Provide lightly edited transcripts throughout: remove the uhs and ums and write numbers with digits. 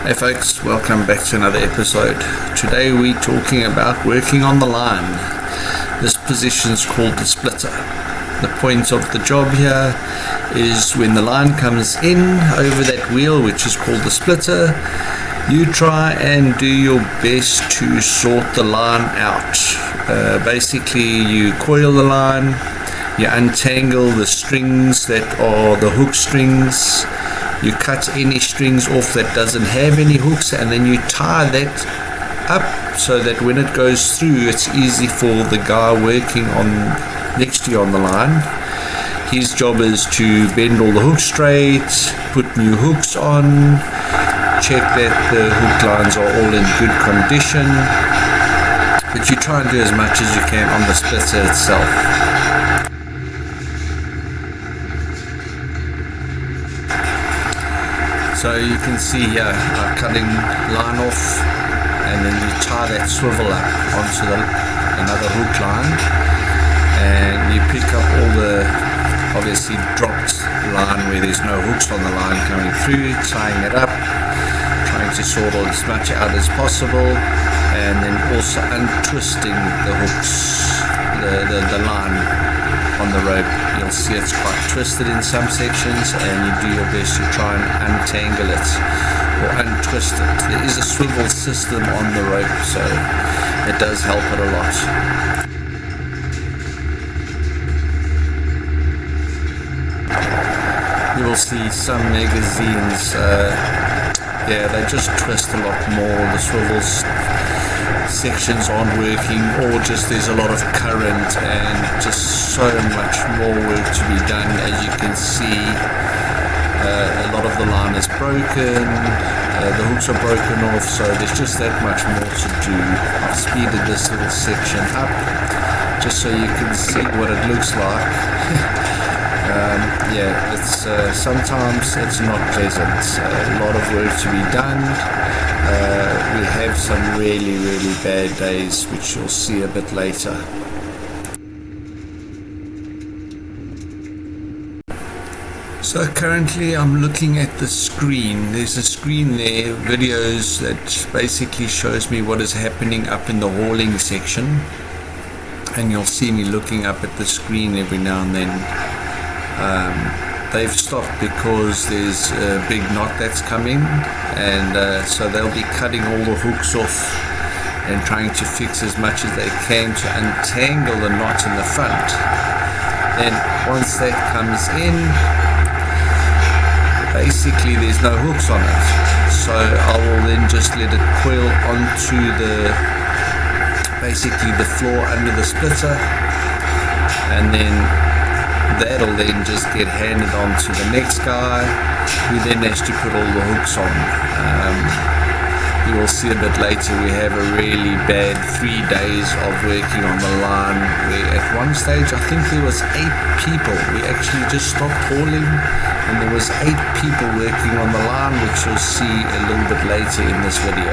Hey folks, welcome back to another episode. Today we're talking about working on the line. This position is called the splitter. The point of the job here is when the line comes in over that wheel, which is called the splitter, you try and do your best to sort the line out. Basically, you coil the line, you untangle the strings that are the hook strings, you cut any strings off that doesn't have any hooks, and then you tie that up so that when it goes through, it's easy for the guy working on next to you on the line. His job is to bend all the hooks straight, put new hooks on, check that the hook lines are all in good condition, but you try and do as much as you can on the splitter itself. So you can see here, I'm cutting line off, and then you tie that swivel up onto another hook line, and you pick up all the obviously dropped line where there's no hooks on the line coming through, tying it up, trying to sort as much out as possible, and then also untwisting the hooks, the line on the rope. You'll see it's quite twisted in some sections, and you do your best to try and untangle it or untwist it. There is a swivel system on the rope, so it does help it a lot. You will see some magazines, they just twist a lot more. The swivels sections aren't working, or just there's a lot of current and just so much more work to be done. As you can see, a lot of the line is broken, the hooks are broken off, so there's just that much more to do. I've speeded this little section up just so you can see what it looks like. It's sometimes it's not pleasant. A lot of work to be done. We have some really bad days, which you'll see a bit later. So currently I'm looking at the screen. There's a screen there, videos, that basically shows me what is happening up in the hauling section, and you'll see me looking up at the screen every now and then. They've stopped because there's a big knot that's coming, and so they'll be cutting all the hooks off and trying to fix as much as they can to untangle the knot in the front. Then once that comes in, basically there's no hooks on it, so I will then just let it coil onto basically the floor under the splitter, and then that'll then just get handed on to the next guy, who then has to put all the hooks on. You will see a bit later we have a really bad 3 days of working on the line, where at one stage I think there was 8 people. We actually just stopped hauling and there was 8 people working on the line, which you'll see a little bit later in this video.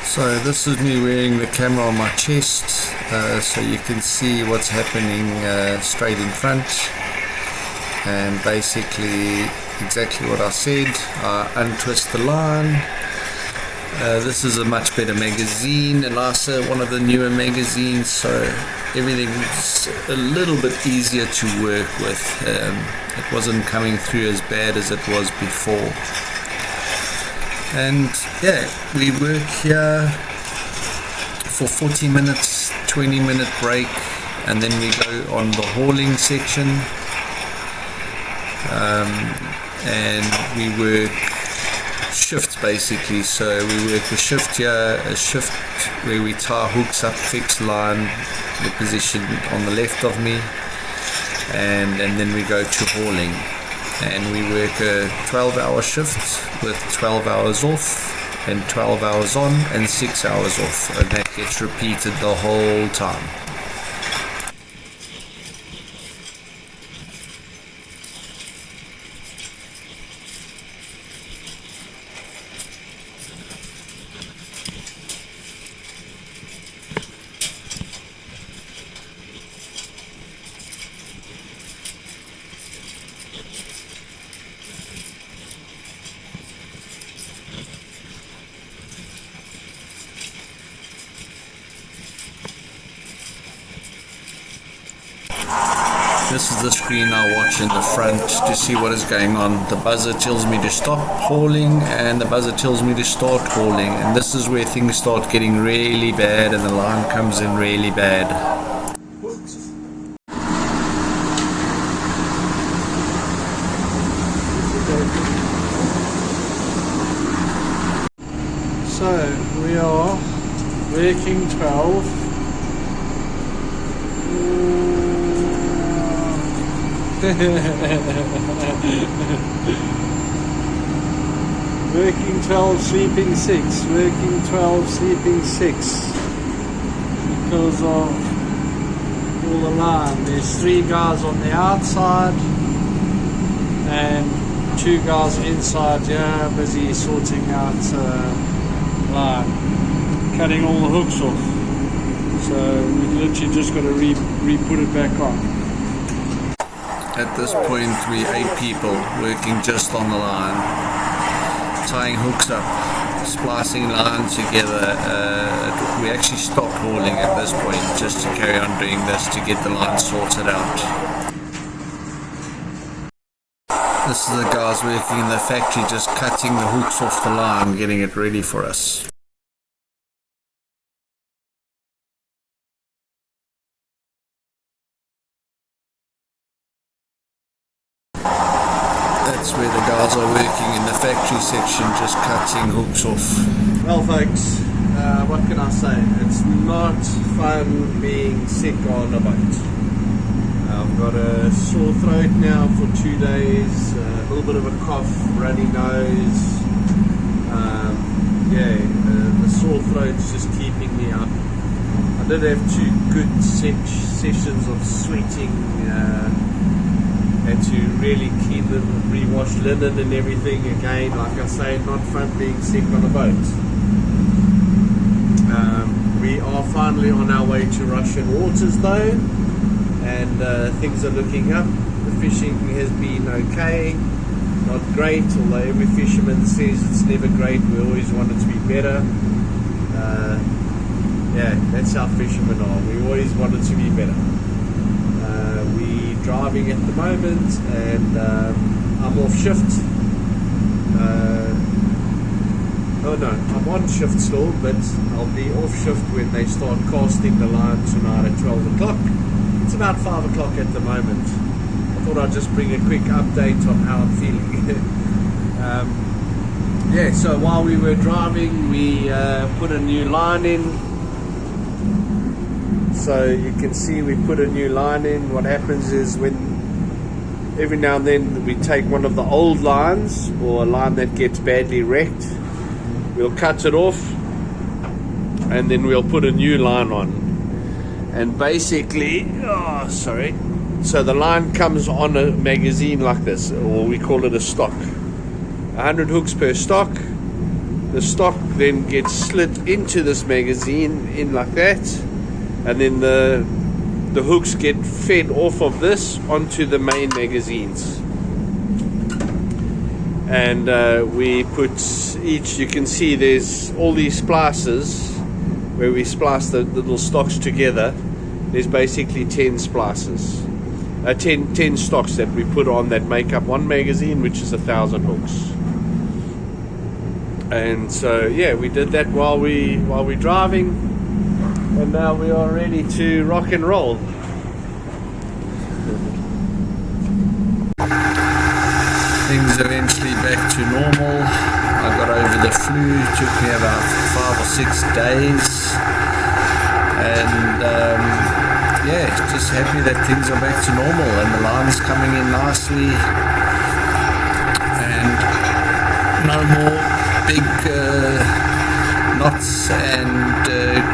So this is me wearing the camera on my chest, so you can see what's happening straight in front, and basically exactly what I said. Untwist the line. This is a much better magazine, Elasa, one of the newer magazines, so everything's a little bit easier to work with. It wasn't coming through as bad as it was before. And we work here for 40 minutes, 20-minute break, and then we go on the hauling section, and we work shifts basically. So we work a shift here, a shift where we tie hooks up, fixed line, the position on the left of me, and then we go to hauling. And we work a 12-hour shift with 12 hours off and 12 hours on and 6 hours off, and that gets repeated the whole time. This is the screen I watch in the front to see what is going on. The buzzer tells me to stop hauling and the buzzer tells me to start hauling, and this is where things start getting really bad and the line comes in really bad. So we are working 12. Working 12, sleeping 6. Working 12, sleeping 6. Because of all the line. There's 3 guys on the outside and 2 guys inside here busy sorting out line, cutting all the hooks off. So we literally just got to re-put it back on. At this point we 8 people working just on the line, tying hooks up, splicing lines together. We actually stopped hauling at this point just to carry on doing this to get the line sorted out. This is the guys working in the factory just cutting the hooks off the line, getting it ready for us. That's where the guys are working in the factory section, just cutting hooks off. Well folks, what can I say? It's not fun being sick on a boat. I've got a sore throat now for 2 days, a little bit of a cough, runny nose. The sore throat's just keeping me up. I did have 2 good sessions of sweating. Had to really clean them, rewash linen and everything again. Like I say, not fun being sick on a boat. We are finally on our way to Russian waters though, and things are looking up. The fishing has been okay, not great, although every fisherman says it's never great. We always want it to be better. That's how fishermen are. We always want it to be better. We're driving at the moment, and I'm off shift. I'm on shift still, but I'll be off shift when they start casting the line tonight at 12 o'clock. It's about 5 o'clock at the moment. I thought I'd just bring a quick update on how I'm feeling. So while we were driving, we put a new line in. So you can see we put a new line in. What happens is when every now and then we take one of the old lines or a line that gets badly wrecked, we'll cut it off and then we'll put a new line on. And basically, so the line comes on a magazine like this, or we call it a stock. 100 hooks per stock. The stock then gets slit into this magazine in like that, and then the hooks get fed off of this onto the main magazines. And we put each, you can see there's all these splices where we splice the little stocks together. There's basically 10 splices, 10 stocks that we put on that make up one magazine, which is 1,000 hooks. And so we did that while we're driving, and now we are ready to rock and roll. Things eventually back to normal. I got over the flu, it took me about 5 or 6 days, and just happy that things are back to normal and the line is coming in nicely, and no more big knots and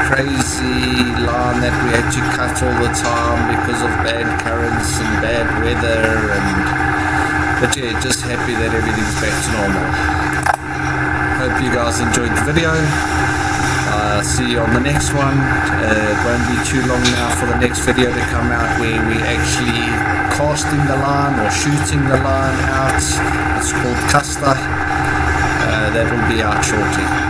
crazy line that we had to cut all the time because of bad currents and bad weather. But just happy that everything's back to normal. Hope you guys enjoyed the video. See you on the next one. It won't be too long now for the next video to come out, where we actually casting the line or shooting the line out. It's called Custer. That will be out shortly.